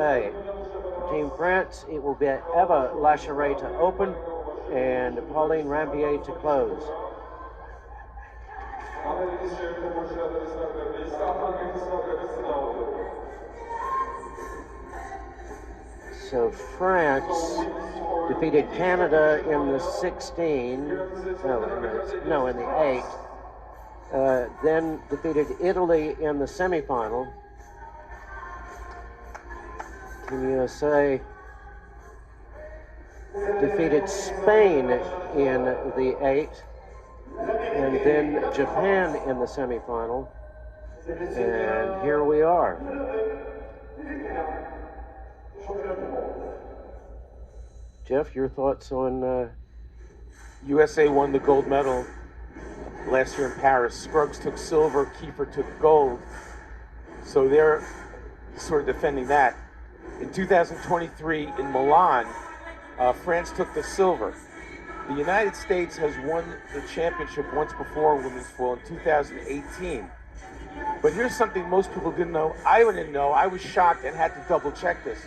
Okay. For Team France, it will be Eva Lacheray to open and Pauline Rampier to close. So France defeated Canada in the 16, no, in the 8. Then defeated Italy in the semifinal. Team USA defeated Spain in the 8, and then Japan in the semifinal. And here we are. Jeff, your thoughts on... USA won the gold medal last year in Paris. Scruggs took silver, Kiefer took gold. So they're sort of defending that. In 2023 in Milan, France took the silver. The United States has won the championship once before in women's foil in 2018. But here's something most people didn't know. I didn't know. I was shocked and had to double check this.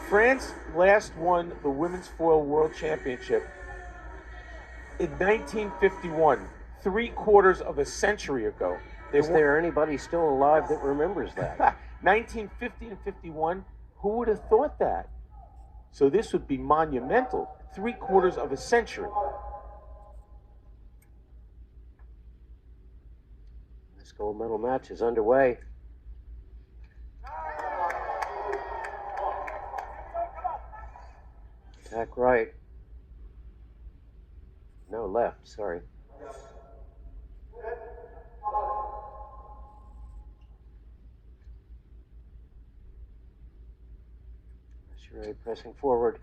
France last won the women's foil world championship in 1951, 3/4 of a century ago. Is there anybody still alive that remembers that? 1950 and 51, who would have thought that? So this would be monumental, 3/4 of a century. This gold medal match is underway. Attack right. No, left, sorry. Sherry pressing forward.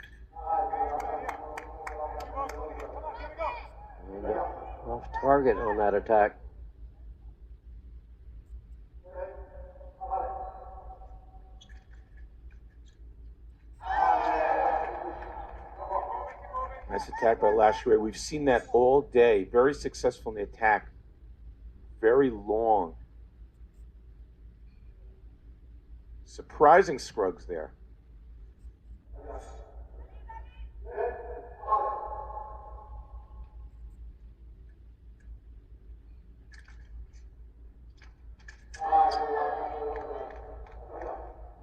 And off target on that attack. Nice attack by Lacheray. We've seen that all day. Very successful in the attack. Very long. Surprising Scruggs there.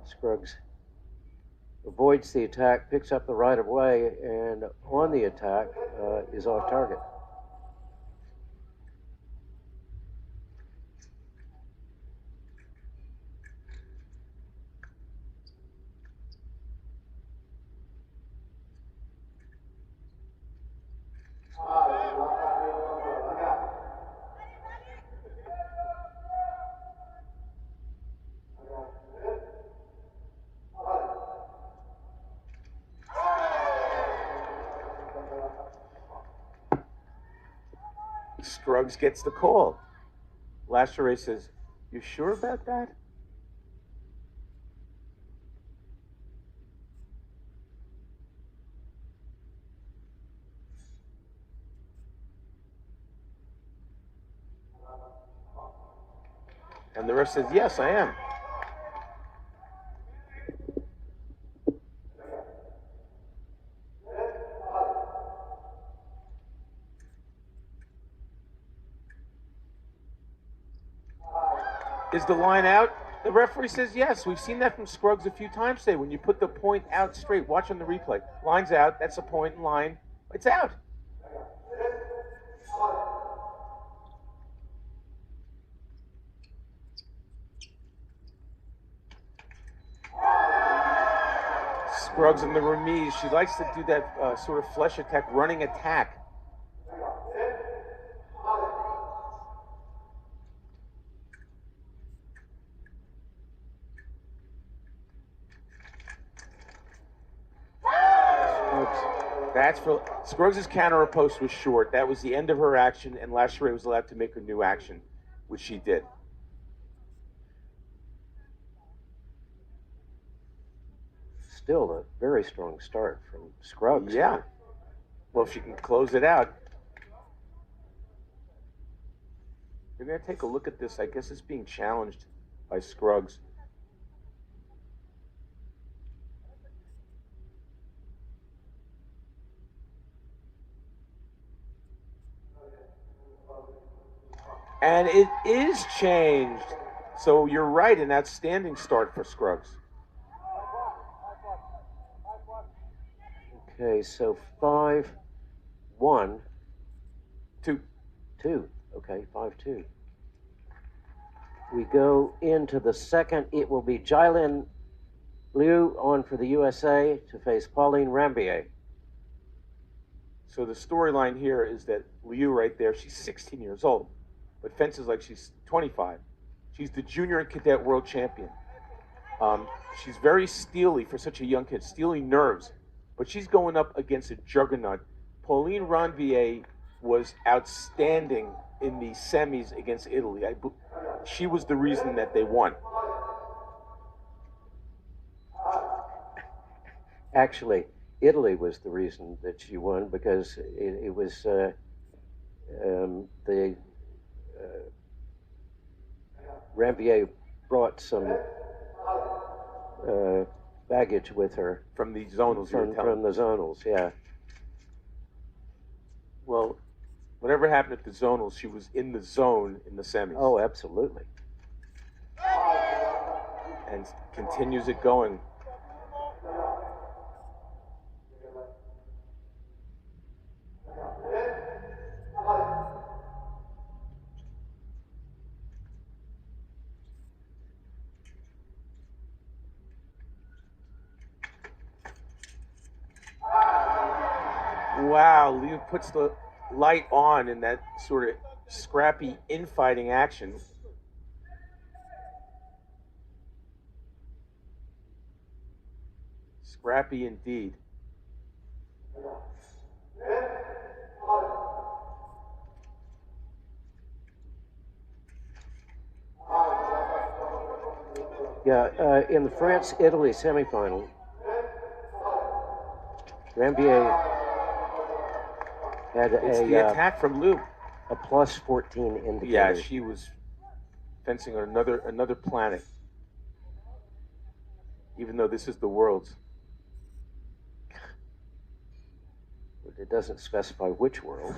Scruggs avoids the attack, picks up the right of way, and on the attack is off target. Scruggs gets the call. Lacheray says, "You sure about that?" And the ref says, "Yes, I am." Is the line out? The referee says yes. We've seen that from Scruggs a few times today. When you put the point out straight, watch on the replay. Line's out. That's a point in line. It's out. Scruggs in the remise. She likes to do that sort of flesh attack, running attack. That's for Scruggs' counter post was short. That was the end of her action, and Lacheray was allowed to make her new action, which she did. Still a very strong start from Scruggs. Yeah. Well, if she can close it out. You're going to take a look at this. I guess it's being challenged by Scruggs. And it is changed. So you're right, an outstanding start for Scruggs. Okay, so 5-1. 2. 2. Okay, 5-2. We go into the second. It will be Jilin Liu on for the USA to face Pauline Rambier. So the storyline here is that Liu right there, she's 16 years old, but fences like she's 25. She's the junior and cadet world champion. She's very steely for such a young kid, steely nerves, but she's going up against a juggernaut. Pauline Ranvier was outstanding in the semis against Italy. She was the reason that they won. Actually, Italy was the reason that she won because it was the Rambier brought some baggage with her from the zonals. From the zonals, yeah. Well, whatever happened at the zonals, she was in the zone in the semis. Oh, absolutely. And continues it going. Wow, Liu puts the light on in that sort of scrappy infighting action. Scrappy indeed. Yeah, in the France-Italy semifinal, Rambier had the attack from Liu. A plus 14 indicator. Yeah, she was fencing on another planet. Even though this is the world's. It doesn't specify which world.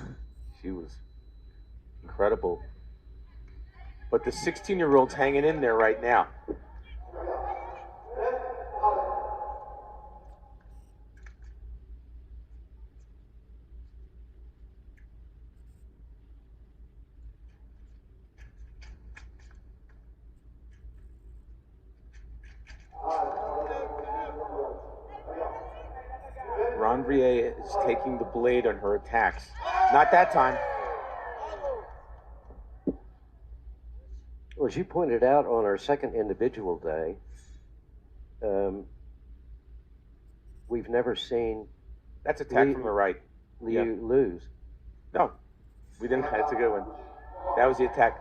She was incredible. But the 16-year-old's hanging in there right now. Ranvier is taking the blade on her attacks. Not that time. Well, as you pointed out on our second individual day, we've never seen that's attack from the right. Liu lose. No, we didn't. That's a good one. That was the attack.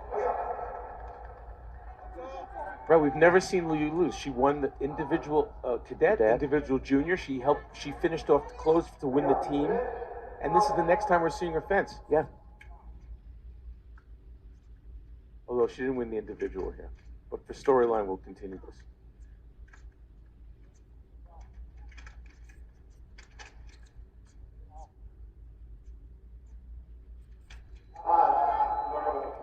Right, we've never seen Liu lose. She won the individual cadet, individual junior. She finished off the close to win the team. And this is the next time we're seeing her fence. Yeah. Although she didn't win the individual here. But for storyline, we'll continue this.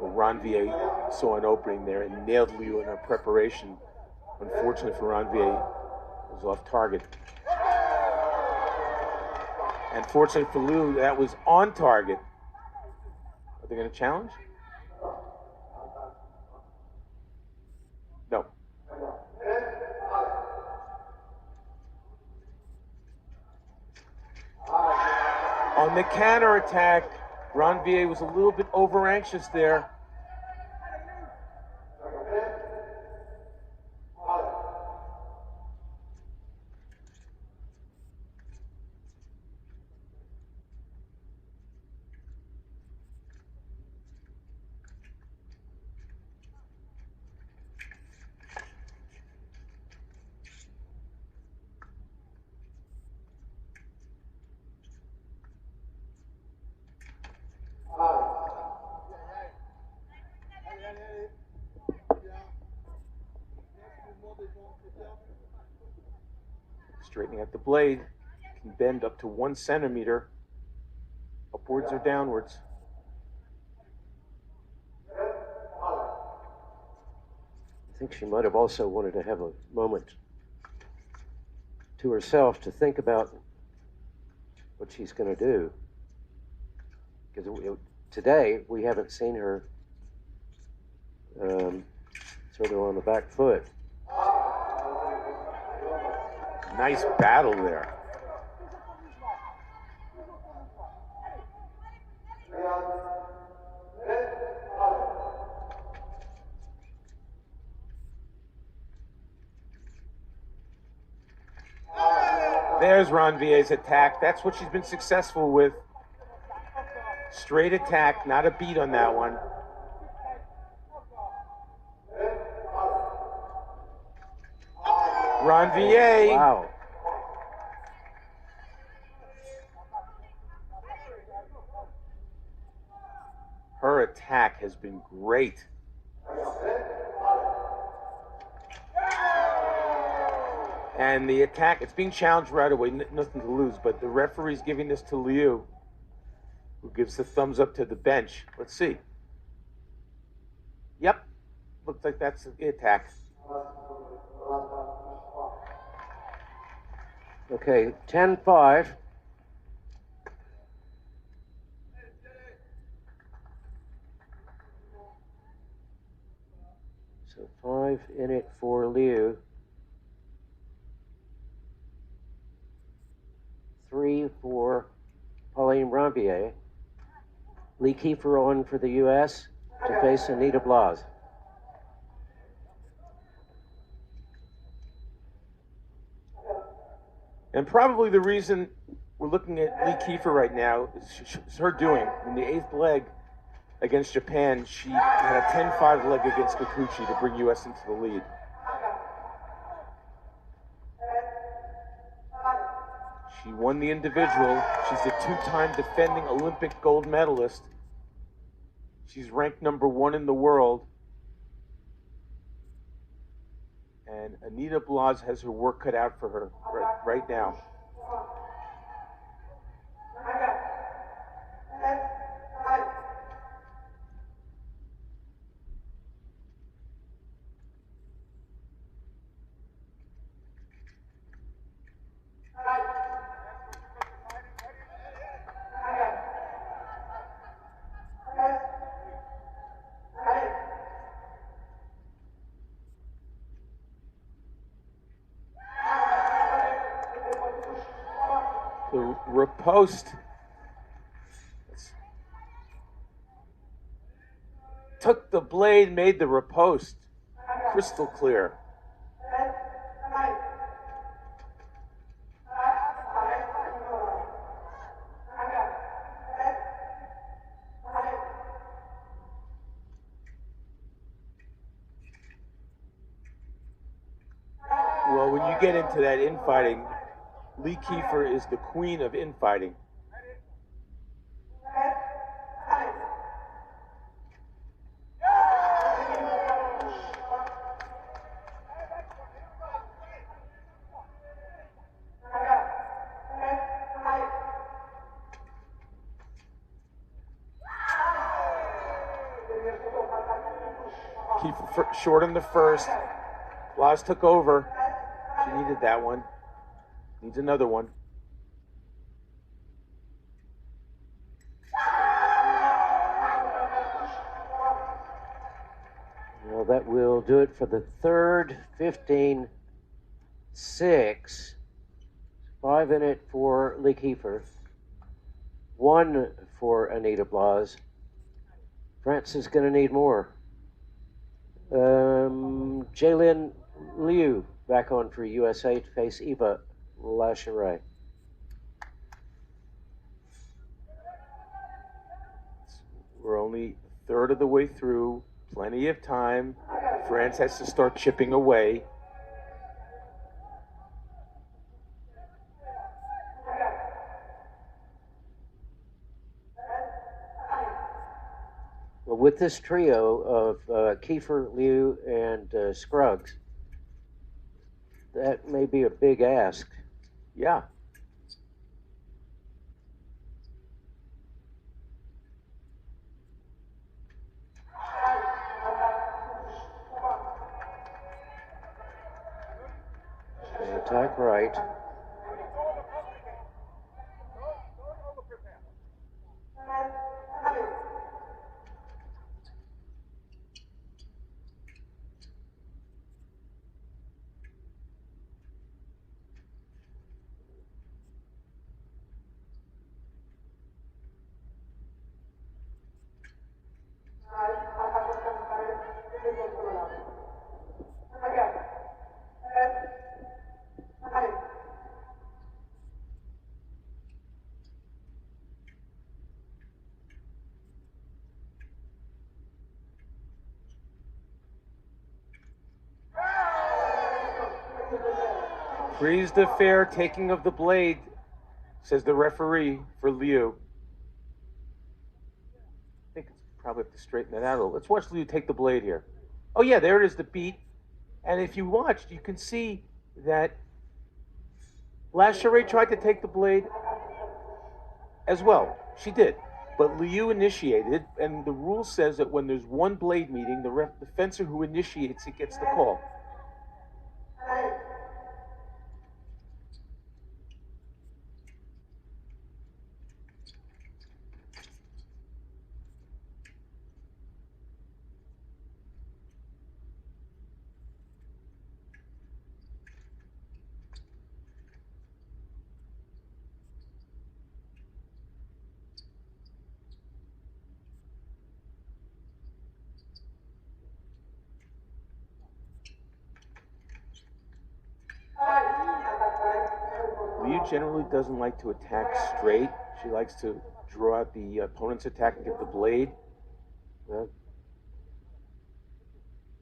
Ranvier saw an opening there and nailed Liu in her preparation. Unfortunately for Ranvier, it was off target. And fortunately for Liu, that was on target. Are they going to challenge? No. On the counterattack, Ranvier was a little bit over-anxious there. Straightening out the blade, can bend up to 1 centimeter, upwards or downwards. think she might have also wanted to have a moment to herself to think about what she's going to do. Because today we haven't seen her sort of on the back foot. Nice battle there. There's Ranvier's attack. That's what she's been successful with. Straight attack, not a beat on that one. Ranvier. Wow. Her attack has been great. And the attack, it's being challenged right away, nothing to lose, but the referee's giving this to Liu, who gives the thumbs up to the bench. Let's see. Yep, looks like that's the attack. Okay, 10-5. So 5 in it for Liu. 3 for Pauline Ranvier. Lee Kiefer on for the U.S. to face Anita Blas. And probably the reason we're looking at Lee Kiefer right now is her doing. In the 8th leg against Japan, she had a 10-5 leg against Kikuchi to bring U.S. into the lead. She won the individual. She's the 2-time defending Olympic gold medalist. She's ranked #1 in the world. And Anita Blas has her work cut out for her right now. The riposte took the blade, made the riposte crystal clear. Well, when you get into that infighting, Lee Kiefer is the queen of infighting. Kiefer short in the first. Blas took over. She needed that one. Needs another one. Well, that will do it for the third. 15-6. 5 in it for Lee Kiefer. 1 for Anita Blas. France is going to need more. Jaylin Liu back on for USA to face Eva Lacheray. We're only a third of the way through. Plenty of time. France has to start chipping away. Well, with this trio of Kiefer, Liu, and Scruggs, that may be a big ask. Yeah. attack right. Freeze the fair taking of the blade, says the referee for Liu. I think it's probably have to straighten that out a little. Let's watch Liu take the blade here. Oh yeah, there it is, the beat. And if you watched, you can see that Lashley tried to take the blade as well. She did. But Liu initiated, and the rule says that when there's one blade meeting, the fencer who initiates it gets the call. Liu generally doesn't like to attack straight. She likes to draw out the opponent's attack and get the blade. Well,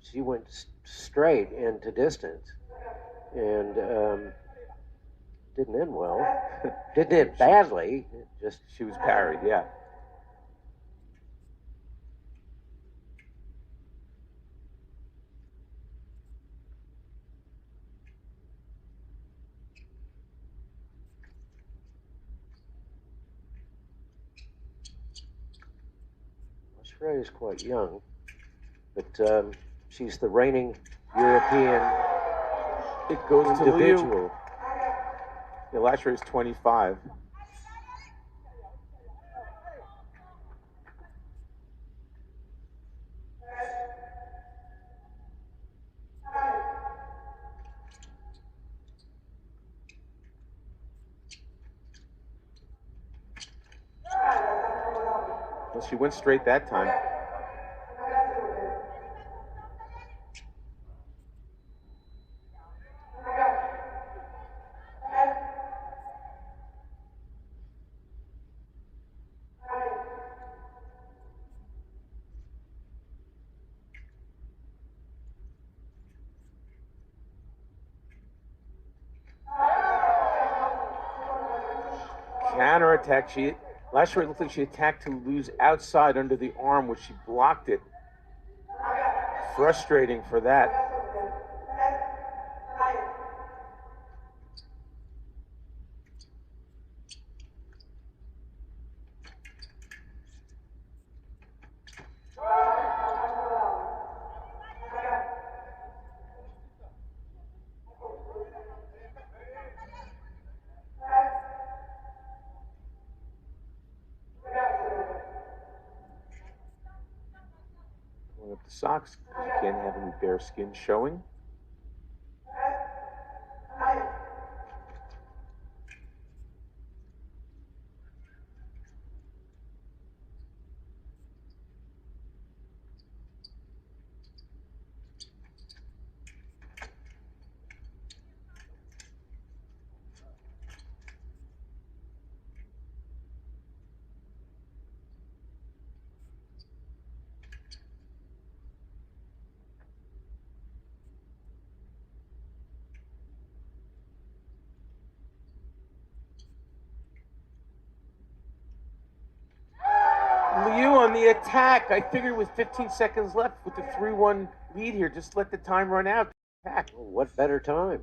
she went straight into distance and didn't end well. Didn't end badly. Just she was parried, yeah. Australia is quite young, but she's the reigning European It goes individual. to Liu. Yeah, Lashley is 25. Well, she went straight that time. Counterattack. Last year it looked like she attacked to lose outside under the arm, which she blocked it. Frustrating for that. Up the socks because you can't have any bare skin showing. Liu on the attack. I figured with 15 seconds left with the 3-1 lead here, just let the time run out. Attack. Well, what better time?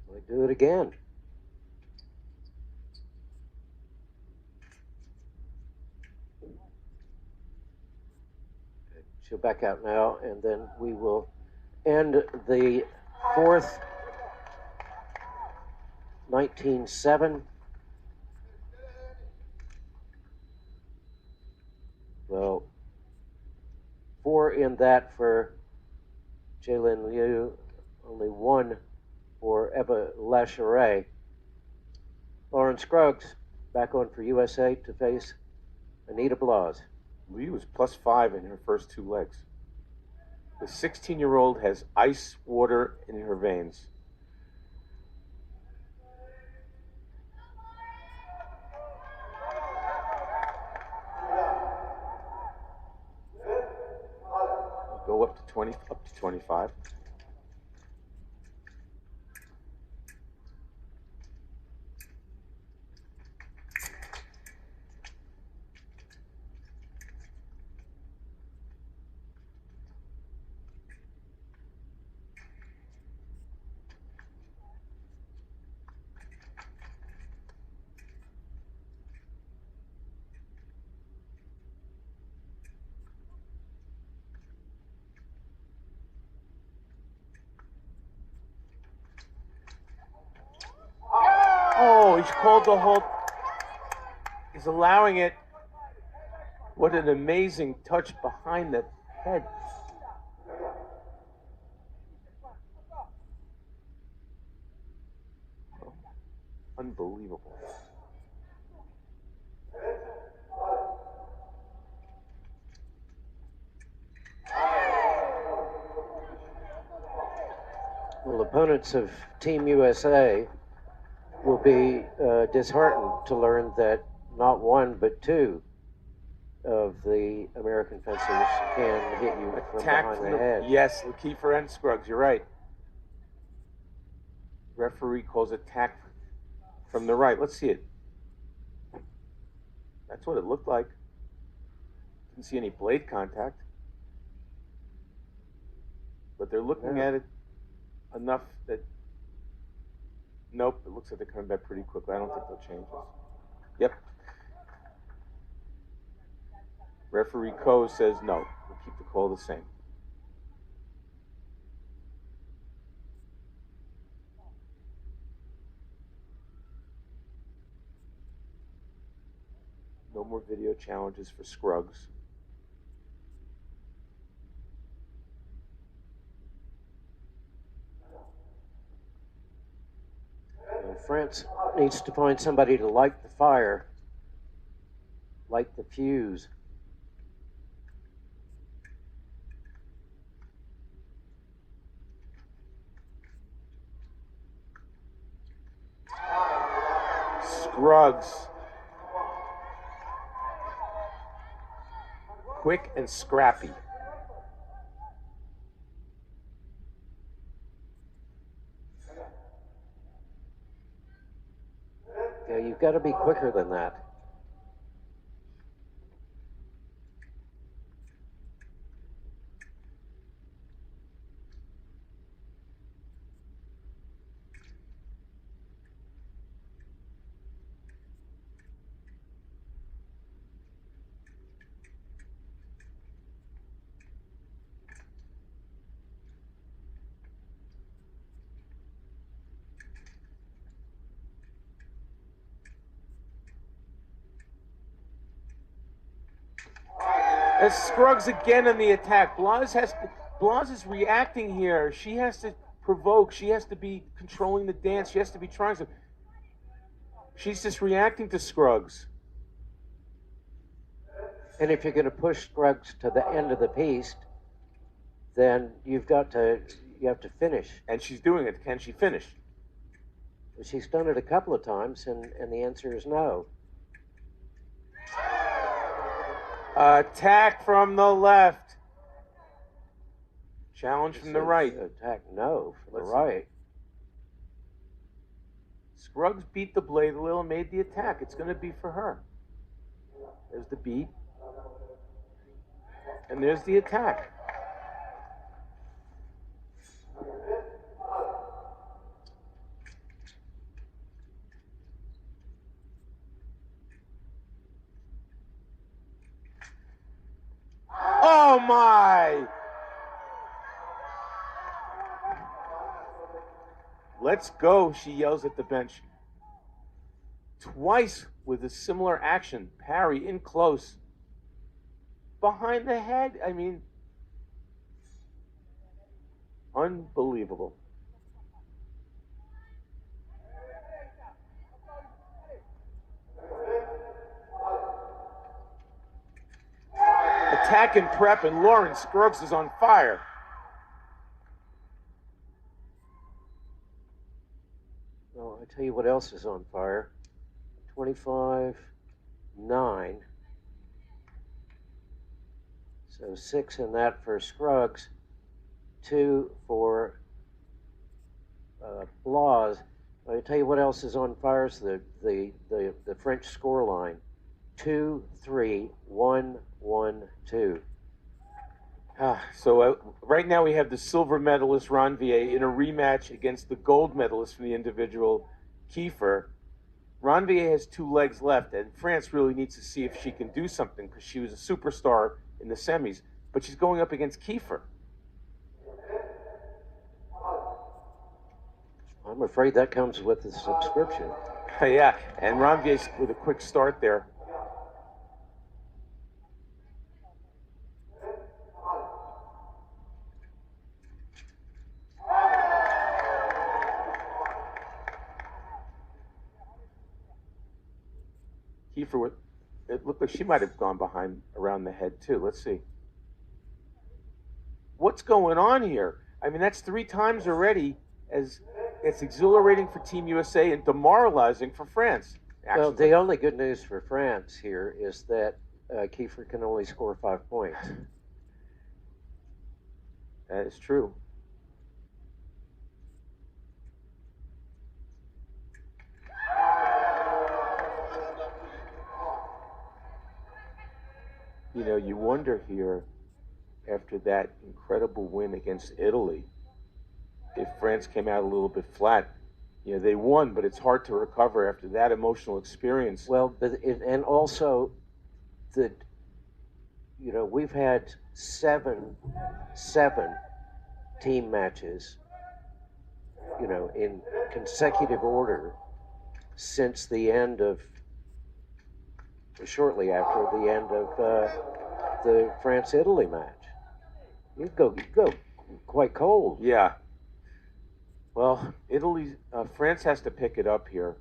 She might do it again. She'll back out now, and then we will end the fourth, 19-7. Well, 4 in that for Jaylin Liu, only 1 for Eva Lacheray. Lauren Scruggs back on for USA to face Anita Blas. Liu was +5 in her first 2 legs. The 16-year-old has ice water in her veins. Go up to 20, up to 25. Oh, he's called the whole. He's allowing it. What an amazing touch behind the head. Unbelievable. Well, opponents of Team USA will be disheartened to learn that not 1 but 2 of the American fencers can hit you from behind the head. Yes, Lakeefer and Scruggs, you're right. Referee calls attack from the right. Let's see it. That's what it looked like. Didn't see any blade contact. But they're looking at it enough that, nope, it looks like they're coming back pretty quickly. I don't think they'll change this. Yep. Referee Coe says no. We'll keep the call the same. No more video challenges for Scruggs. France needs to find somebody to light the fire, light the fuse. Scruggs. Quick and scrappy. Yeah, you've got to be quicker than that. As Scruggs again on the attack. Blas is reacting here. She has to provoke. She has to be controlling the dance. She has to be trying to. She's just reacting to Scruggs. And if you're going to push Scruggs to the end of the piece, then you have to finish. And she's doing it. Can she finish? She's done it a couple of times, and the answer is no. Attack from the left. Challenge from the right. Attack no from the right. Scruggs beat the blade a little and made the attack. It's going to be for her. There's the beat. And there's the attack. Oh my! Let's go, she yells at the bench. Twice with a similar action. Parry in close. Behind the head. I mean, unbelievable. Attack and prep, and Lauren Scruggs is on fire. Well, I tell you what else is on fire. 25-9. So 6 in that for Scruggs, 2 for Blas. I tell you what else is on fire is the French score line. 2-3, 1-1-2. So right now we have the silver medalist Ranvier in a rematch against the gold medalist from the individual, Kiefer. Ranvier has 2 legs left, and France really needs to see if she can do something because she was a superstar in the semis, but she's going up against Kiefer. I'm afraid that comes with the subscription. Yeah, and Ranvier with a quick start there. Kiefer, it looked like she might have gone behind around the head too. Let's see. What's going on here? I mean, that's 3 times already. As it's exhilarating for Team USA and demoralizing for France. Well, the only good news for France here is that Kiefer can only score 5 points. That is true. You know, you wonder here, after that incredible win against Italy, if France came out a little bit flat. You know, they won, but it's hard to recover after that emotional experience. Well, and also that, you know, we've had seven team matches, you know, in consecutive order since the end of, shortly after the end of the France-Italy match. You go quite cold. Yeah. Well, France has to pick it up here.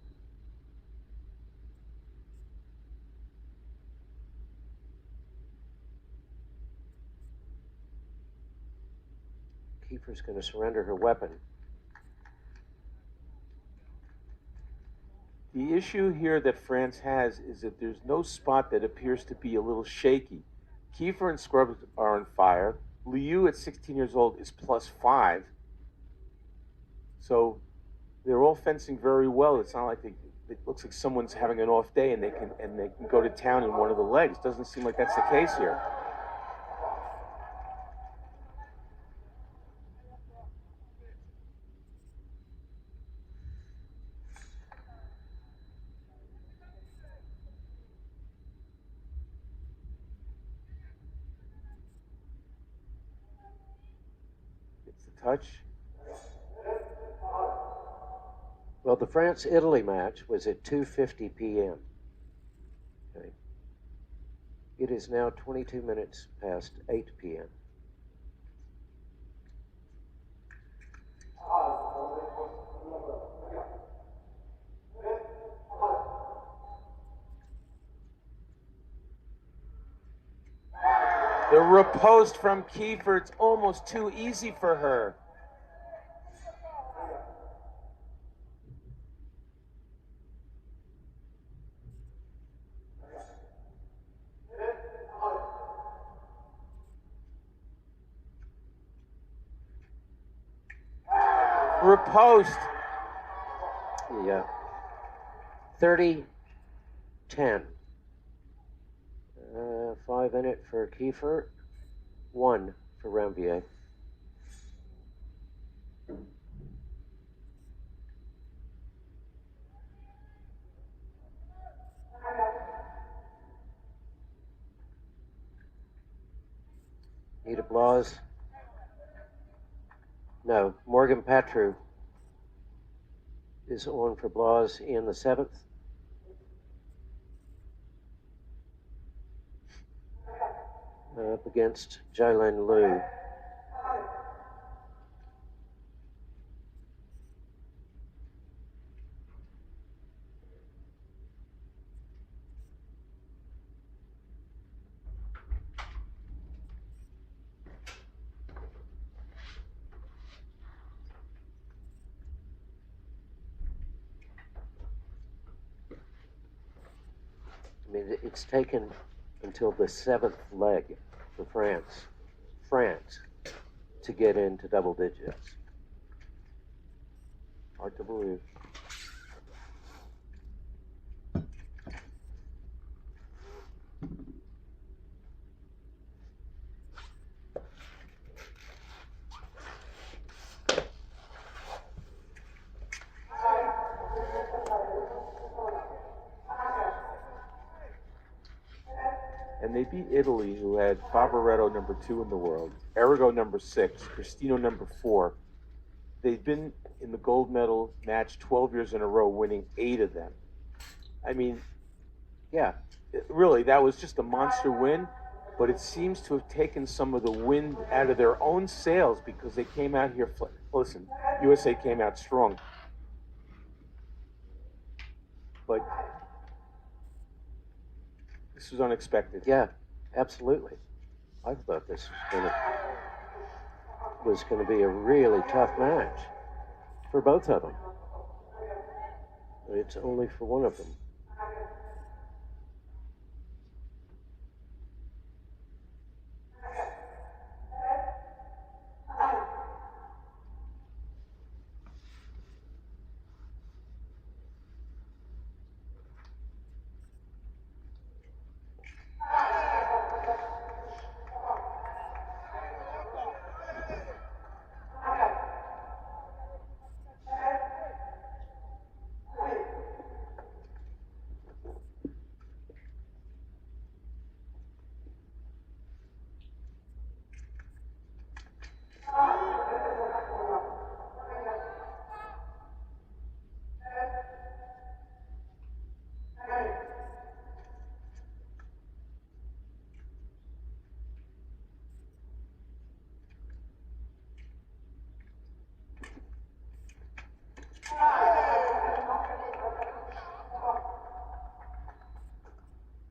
Kiefer's going to surrender her weapon. The issue here that France has is that there's no spot that appears to be a little shaky. Kiefer and Scruggs are on fire. Liu at 16 years old is +5. So they're all fencing very well. It's not like it looks like someone's having an off day and they can go to town in one of the legs. Doesn't seem like that's the case here. It's the touch. Well, the France-Italy match was at 2:50 p.m. Okay. It is now 22 minutes past 8 p.m. The riposte from Kiefer, it's almost too easy for her. Riposte. Yeah. 30-10. 5 in it for Kiefer, 1 for Ranvier. Nita Blas. No, Morgan Patru is on for Blas in the 7th. Up against Jailen Liu. I mean, it's taken until the 7th leg for France to get into double digits. Hard to believe. And they beat Italy, who had Favaretto number 2 in the world, Arrigo number 6, Cristino number 4. They've been in the gold medal match 12 years in a row, winning 8 of them. I mean, yeah, really, that was just a monster win, but it seems to have taken some of the wind out of their own sails because they came out here. Listen, USA came out strong, but this was unexpected. Yeah, absolutely. I thought this was going to be a really tough match for both of them. It's only for one of them.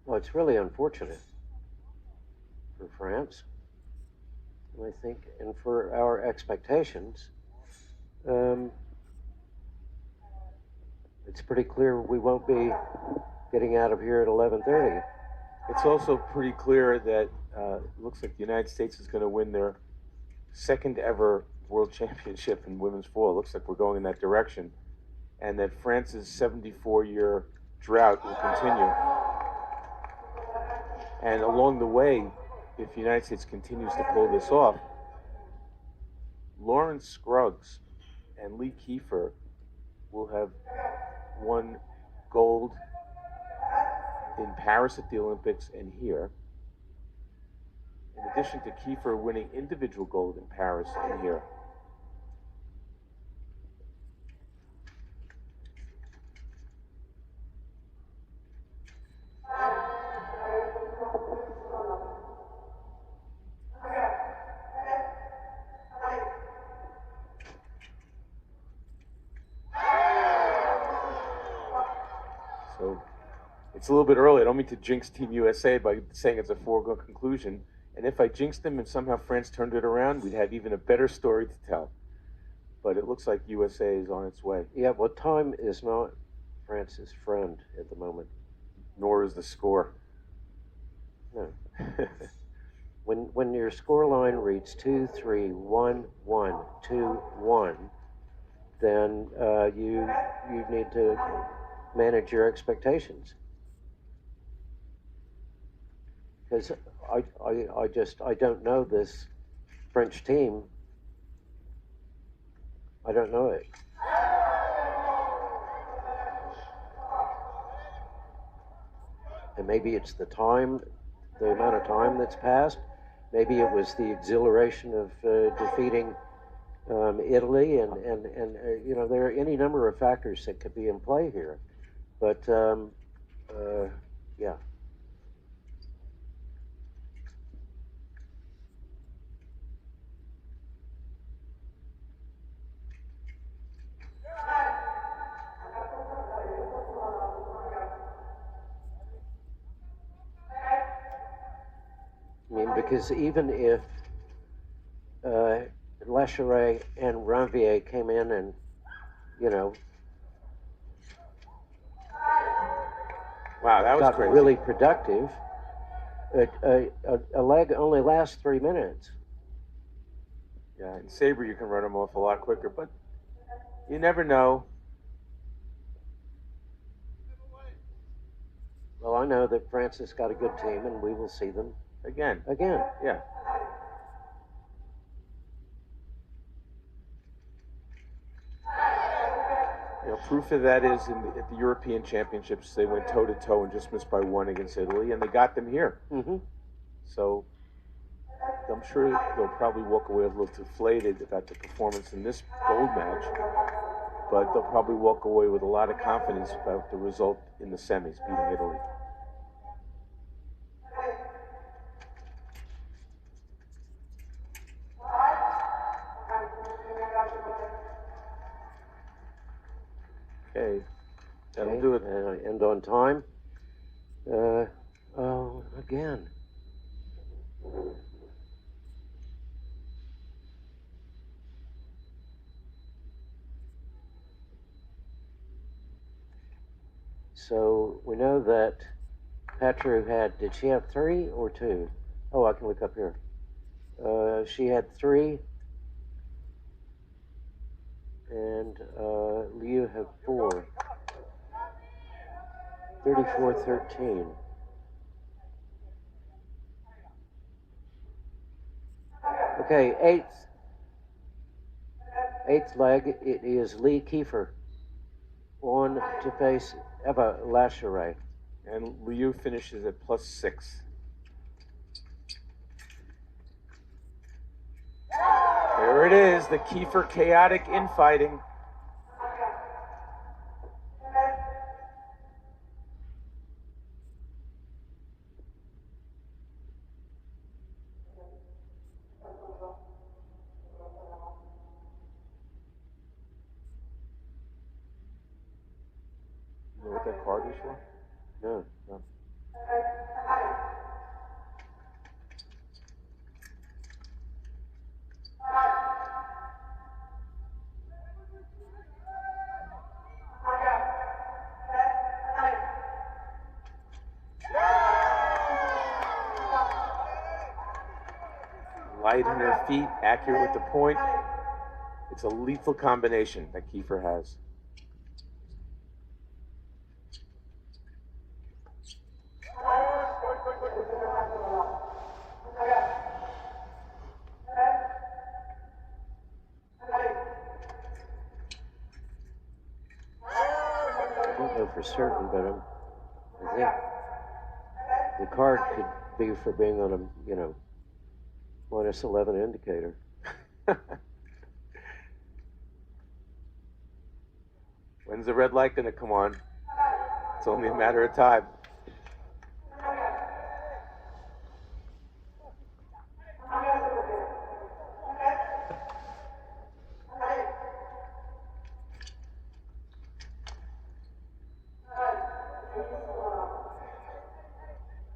Well, it's really unfortunate for France, I think, and for our expectations. It's pretty clear we won't be getting out of here at 11:30. It's also pretty clear that it looks like the United States is going to win their second ever World Championship in women's foil. It looks like we're going in that direction, and that France's 74-year drought will continue. And along the way, if the United States continues to pull this off, Lauren Scruggs and Lee Kiefer will have won gold in Paris at the Olympics and here. In addition to Kiefer winning individual gold in Paris and here. So it's a little bit early. I don't mean to jinx Team USA by saying it's a foregone conclusion. And if I jinxed them and somehow France turned it around, we'd have even a better story to tell. But it looks like USA is on its way. Yeah, well, time is not France's friend at the moment. Nor is the score. No. When your score line reads 2-3, 1-1, 2-1, then you need to manage your expectations. Because I don't know this French team. I don't know it. And maybe it's the amount of time that's passed. maybe it was the exhilaration of defeating Italy, and you know, there are any number of factors that could be in play here. But yeah. I mean, because even if Lacheret and Ranvier came in and, you know, wow, that was got crazy. really productive, a leg only lasts 3 minutes. Yeah, in Sabre you can run them off a lot quicker, but you never know. Well, I know that France has got a good team, and we will see them Again. Yeah. You know, proof of that is at the European Championships, they went toe-to-toe and just missed by 1 against Italy, and they got them here. Mm-hmm. So I'm sure they'll probably walk away a little deflated about the performance in this gold match, but they'll probably walk away with a lot of confidence about the result in the semis, beating Italy. Okay, that'll do it. End on time. Oh, again. So we know that Petru did she have 3 or 2? Oh, I can look up here. She had 3, and Liu had 4. 34-13. Okay, eighth leg, it is Lee Kiefer on to face Eva Lacheret. And Liu finishes at +6. There it is, the Kiefer chaotic infighting. You know what that card was for? No. Light on her feet, accurate with the point. It's a lethal combination that Kiefer has. I don't know for certain, but I think the card could be for being on a, you know, -11 indicator. When's the red light gonna come on? It's only a matter of time.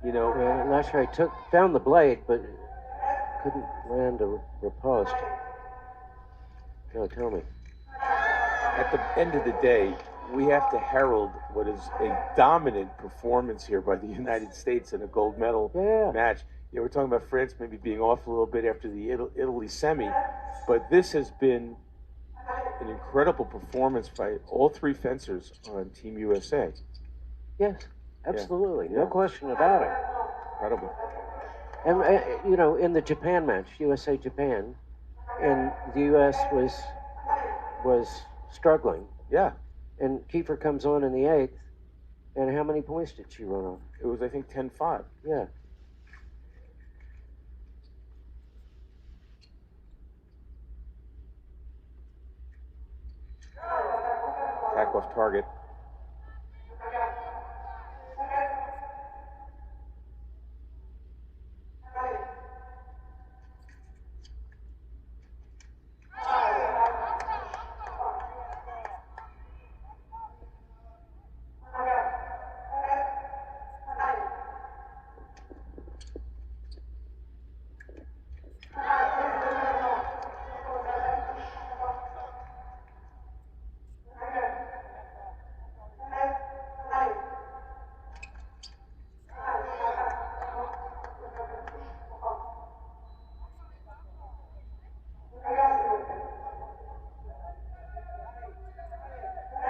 You know, Lacheret found the blade, but couldn't land a riposte. No, tell me. at the end of the day, we have to herald what is a dominant performance here by the United States in a gold medal match. You know, we're talking about France maybe being off a little bit after the Italy semi, but this has been an incredible performance by all three fencers on Team USA. Yes, absolutely. No question about it. Incredible. And, you know, in the Japan match, USA-Japan, and the U.S. was struggling. Yeah. And Kiefer comes on in the 8th, and how many points did she run off? It was, I think, 10-5. Yeah. Attack off target.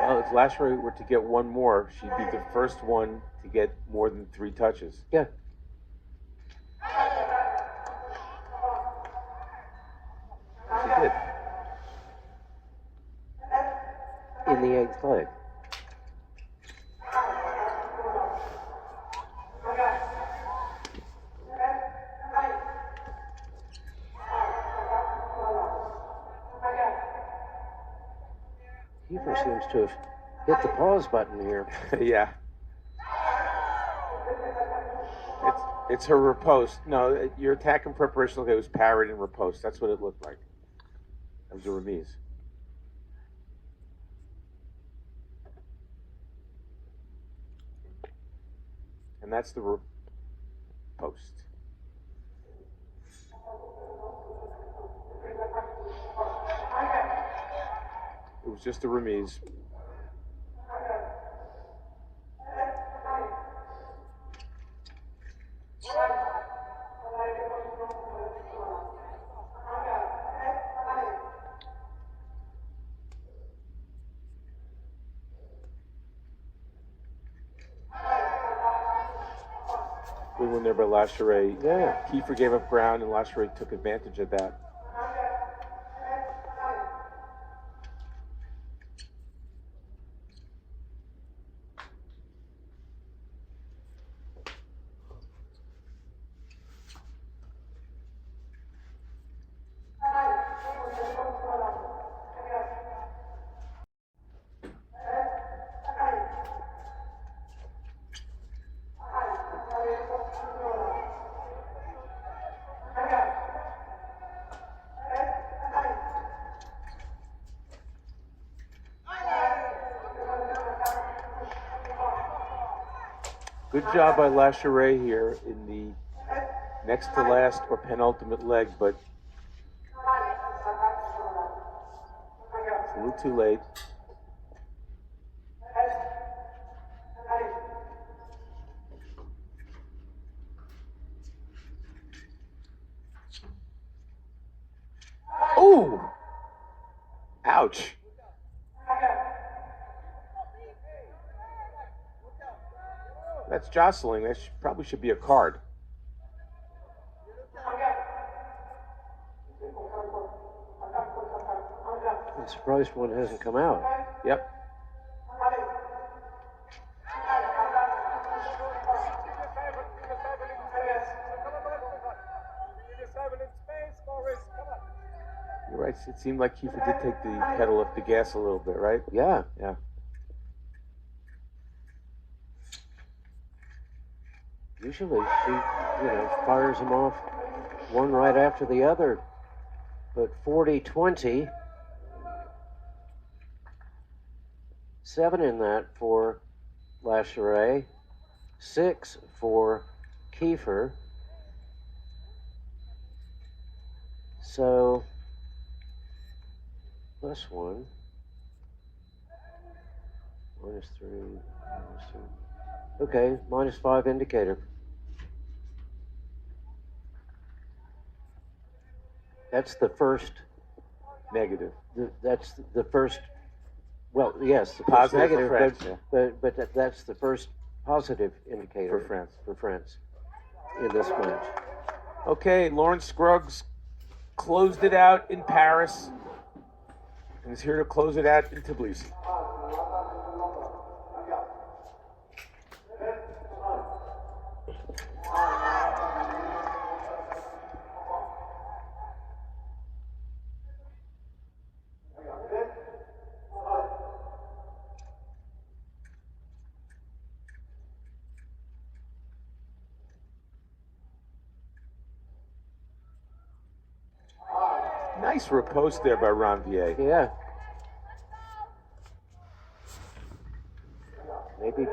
Well, if Lashley were to get one more, she'd be the first one to get more than 3 touches. Yeah. She did. In the 8th leg. Kiefer seems to have hit the pause button here. Yeah. It's her riposte. No, your attack and preparation look, it was parried and riposte. That's what it looked like. It was a remise. And that's the riposte. It was just a remise. Good one there by Lashley. Yeah. Kiefer gave up ground, and Lashley took advantage of that. Good job by Lashley here in the next to last or penultimate leg, but it's a little too late. Ooh! Ouch. That's jostling. That probably should be a card. I'm surprised one hasn't come out. Yep. You're right. It seemed like Kiefer did take the pedal off the gas a little bit, right? Yeah. Yeah. Usually she, fires them off one right after the other. But 40-20. 7 in that for Lashley. 6 for Kiefer. So, +1. -3. -3. Okay, -5 indicator. That's the first Negative. That's the first. Well, yes, the first Positive negative, for France, but that's the first positive indicator For France. For France in this match. Okay, Lawrence Scruggs closed it out in Paris and is here to close it out in Tbilisi. Nice riposte there by Ranvier. Yeah. Maybe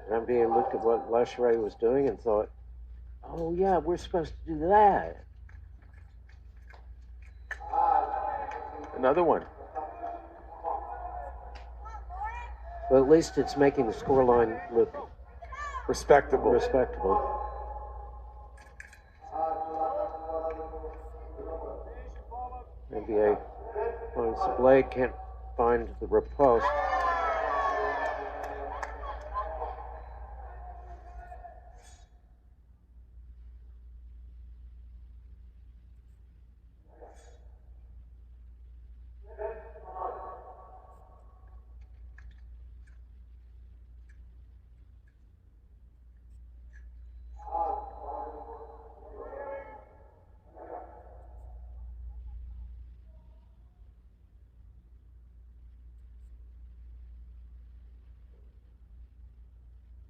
Ranvier looked at what Lachray was doing and thought, oh yeah, we're supposed to do that. Another one. Well, at least it's making the scoreline look Respectable. NBA finds the blade, can't find the riposte.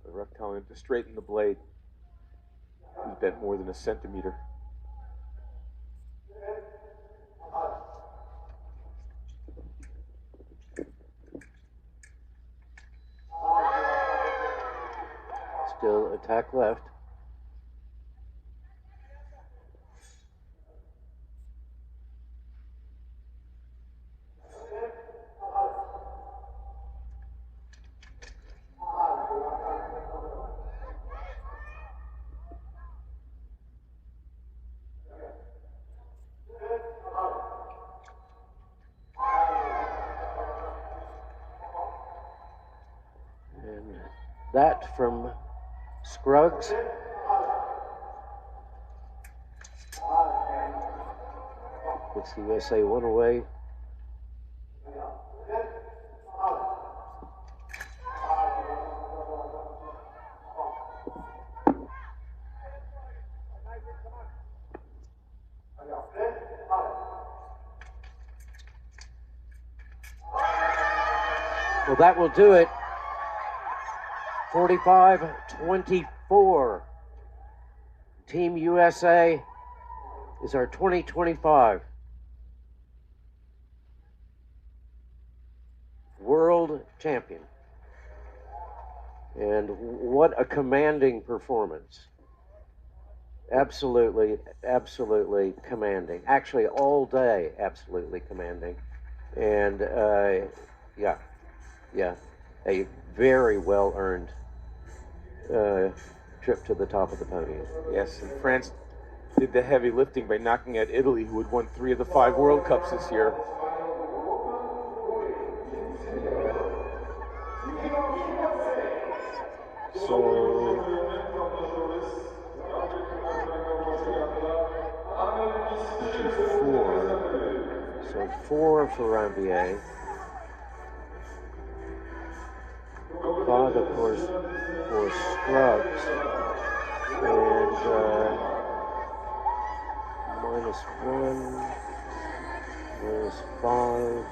The ref telling him to straighten the blade. He's bent more than a centimeter. Still attack left. And that from Scruggs. Puts the USA one away. Well, that will do it. 45-24. Team USA is our 2025 world champion. And what a commanding performance. Absolutely commanding. Actually, all day, absolutely commanding. And yeah, a very well-earned trip to the top of the podium. Yes, and France did the heavy lifting by knocking out Italy, who had won 3 of the 5 World Cups this year. So 4 for Ranvier. 5, of course, for Scruggs. And -1, -5.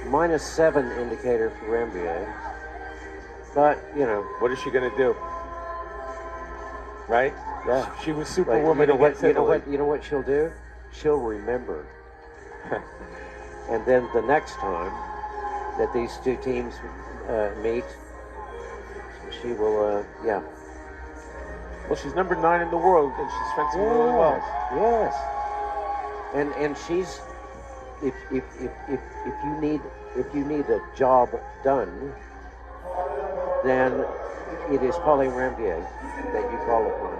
-7 indicator for Ranvier. But, you know. What is she going to do? Right? Yeah. She was Superwoman against Italy. You know what she'll do? She'll remember. And then the next time that these two teams meet, she will, yeah. Well, she's number 9 in the world, and she's fencing really well. Yes. And she's, if you need a job done, then it is Pauline Ranvier that you call upon.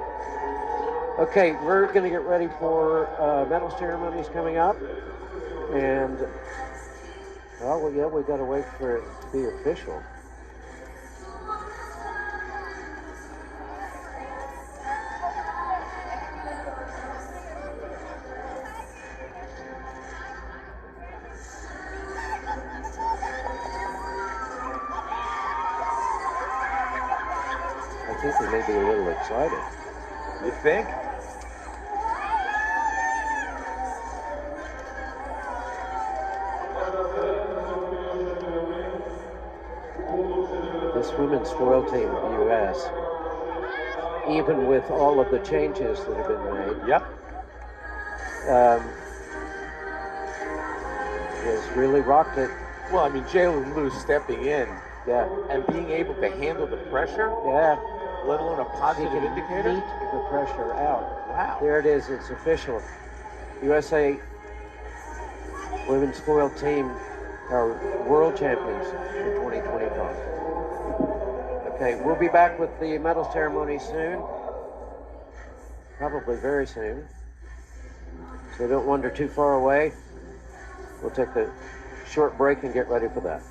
Okay, we're going to get ready for medal ceremonies coming up, and well, yeah, we got to wait for it to be official. I think they may be a little excited. You think? This women's foil team of the U.S., even with all of the changes that have been made, yep, has really rocked it. Well, I mean, Jalen Lou stepping in Yeah, and being able to handle the pressure, yeah. let alone a He positive can indicator. beat the pressure out. Wow. There it is. It's official. USA women's foil team are world champions in 2025. Okay, we'll be back with the medal ceremony soon. Probably very soon. So don't wander too far away. We'll take a short break and get ready for that.